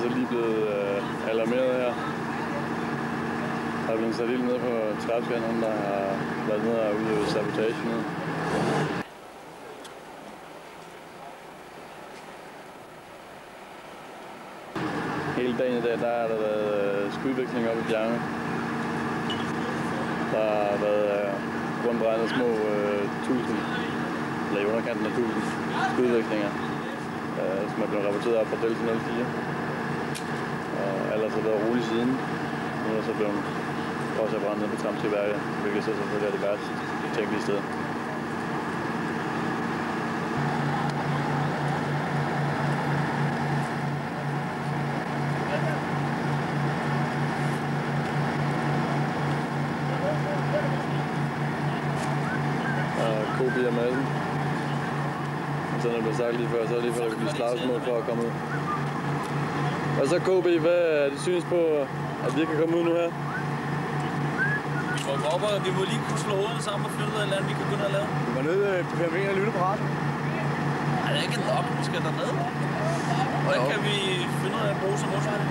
så lige blevet alarmeret her. Der er blevet sat ild nede på trappeskærmen, der har været nede og udøvet sabotage nede. Hele dagen i dag, der har der været skudveksling op i bjergene. Der har været rundt regnet små 1000, eller i underkanten af 1000 skudvekslinger, som er blevet rapporteret op fra Delta 04. Og ellers har det været roligt siden. Nu er der så blevet også brændt ned på Tramsøværket, hvilket så selvfølgelig er det værste tænkelige sted. KB og Madsen. Som det blev sagt lige før, så er det lige for, at der kan blive slagsmål for at komme ud. Og så KB, hvad er det synes på, at vi kan komme ud nu her? Vi får gå op, og vi må lige kunne slå hovedet sammen og finde ud af et eller andet, vi kan begynde at lave. Vi var nødt på PMV'en og lytte på radio. Nej, det er ikke nok, vi skal derned. Hvordan kan vi finde ud af at bruge som modsvejl?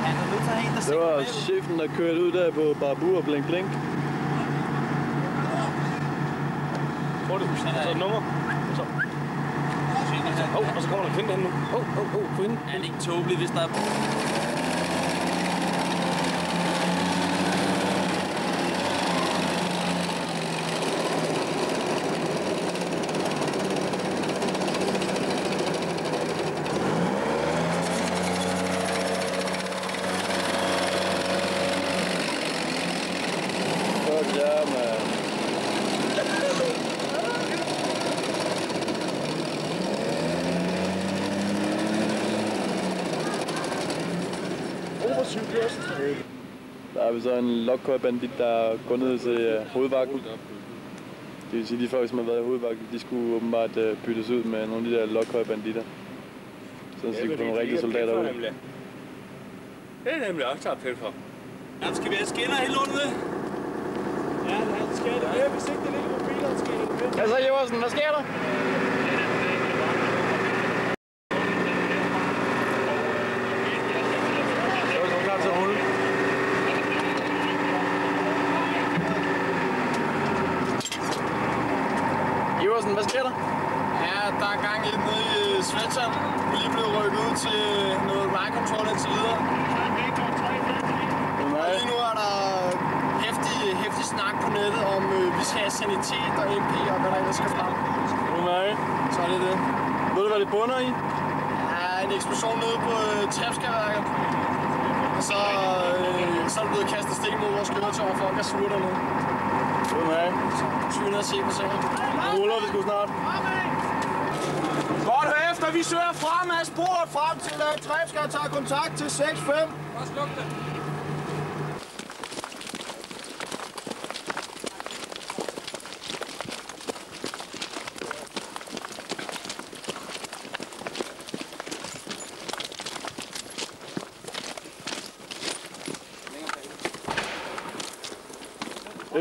Han er nødt til at have en, der det var chefen, der kørte ud der på Barbu og Blink Blink. Får du så et nummer? Så. Og så kommer der kvinde hen nu. Kvinde. Er det ikke tåbeligt, hvis der er... Der er så en lokkøj-bandit, der går ned til hovedvagten. Det vil sige, de folk, som har været i hovedvagten, de skulle åbenbart byttes ud med nogle af de der lokkøj-banditter. Så de kan få nogle rigtige soldater ud. Det er nemlig også taget for. Ja, skal vi have skinner helt under det? Ja, han skal det med, hvis ikke det ligger på bilerne, skal det med. Hvad så, Jørgensen? Hvad sker der? Hvad sker der? Ja, der er gang i det nede i Svetsjern. Vi er lige blevet rykket ud til noget ride control indtil videre. Og lige nu er der hæftig snak på nettet om, vi skal have sanitet og MP og hvad der ellers skal frem. Så er det det. Ved du, hvad det bunder i? Ja, en eksplosion nede på Trapskærværket. Og så er det blevet kastet stik mod vores køretøj, og folk er sure dernede. Så vi er nede og se på sagen. Ruller, vi skulle snart. Godt hør efter, vi søger frem af sporet frem til Trapskærværket tager kontakt til 6-5. Bare sluk det.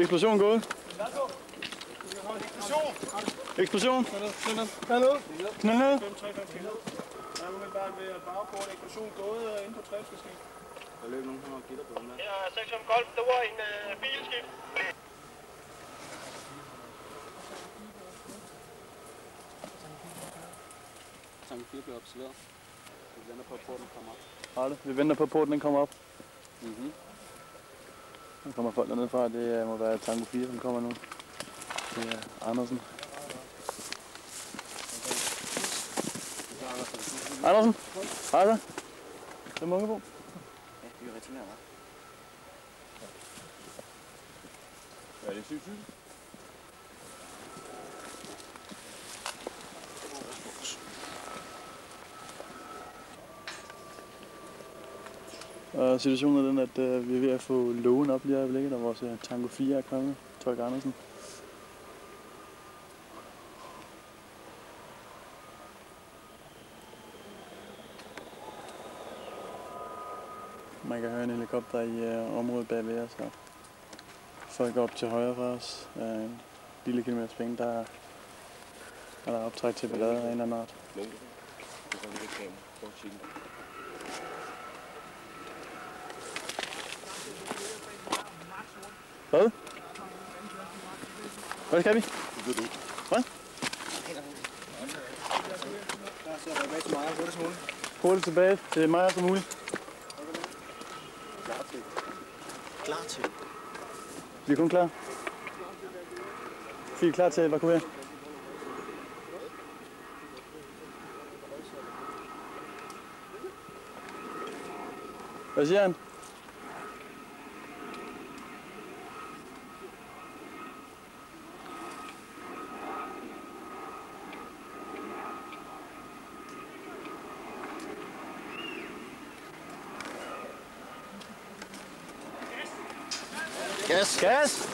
Eksplosion gået. Eksplosion. Knald ned. Knald ned. 5-3-5-4. Der er umiddelbart ved baggården. Eksplosion gået inde på Trapskærværket. Der løb nogen, der har gitter på den der. Ja, 6-5 Golf. Det var en bilskift. Tank 4 blev observeret. Vi venter på, at porten kommer op. Har det? Vi venter på, at porten kommer op. Mhm. Nu kommer folk dernede fra. Det må være Tango 4, som kommer nu. Det er Andersen. Andersen? Hej så. Det er Munkebo. Ja, vi er returneret, hva'? Ja, det er 7-7. Og situationen er den, at vi er ved at få lågen op lige i øjeblikket, og vores Tango 4 er kommet. Tolk Andersen. Man kan høre en helikopter i området bagved os, og folk op til højre for os. En lille kilometers penge, der er der optræk til ballade af en eller anden art. sådan et kamera. Prøv at kigge. Hvad? Hvad skal vi? Hvad? Hurtigt tilbage. Det er meget som muligt. Klar til. Vi er kun klar. Vi er klar til at evakuere. Hvad siger han? Gas! Gas!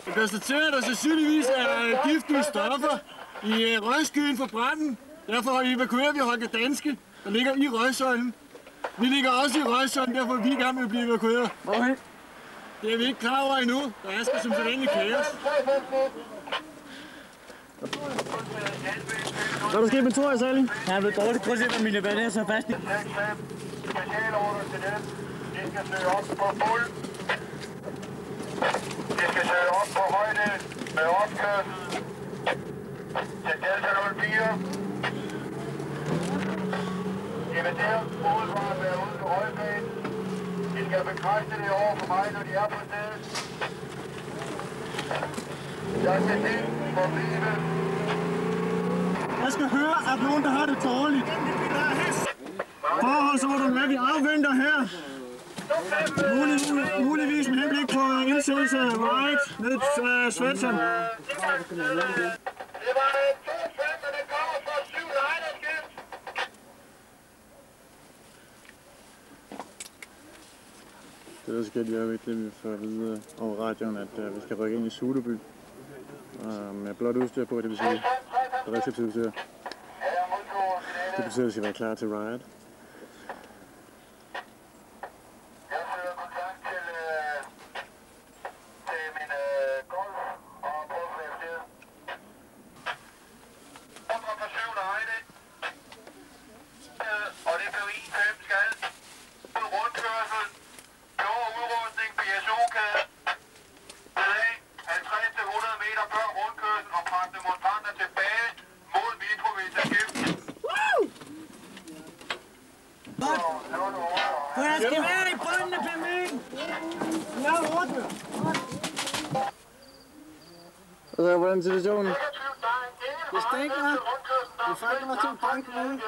Vi konstaterer, at der sandsynligvis er giftige stoffer i røgskyen fra branden. Derfor evakuerer vi Holger Danske, der ligger i røgsøjlen. Vi ligger også i røgsøjlen, derfor er vi i gang med at blive evakueret. Hvorhen? Det er vi ikke klar over endnu. Der er sgu som sædvanlig kaos. Hvad er der sket med Thor, Sally? Jeg er blevet dårligt. Prøv at se, hvad mine venner er så fast i. Specialordre til dem. De skal søge op på fuld. De skal søge op på højde med opkørsel til Delta 04. De vil der hovedvaret være ude på højbanen. De skal bekræfte det over for mig, når de er på stedet. Jeg skal se for livet. Jeg skal høre, at nogen, der har det dårligt. Forholdsordenen, hvad vi afventer her. Muligvis med henblik på indsættelse af Wright ned til Svetsson. Det var 2-5, men det kommer fra 7 lejderskift. Det der sker, er virkelig, at vi får at vide over radioen, at vi skal rykke ind i Suleby. Med blåt udstyr på, det vil sige beredskabsudstyr. Det betyder, at vi skal være klar til riot. Jeg skal være i brændende pæmmen! Jeg er ordnet. Hvordan er situationen? Det stinker. Det falder mig til en bank nu.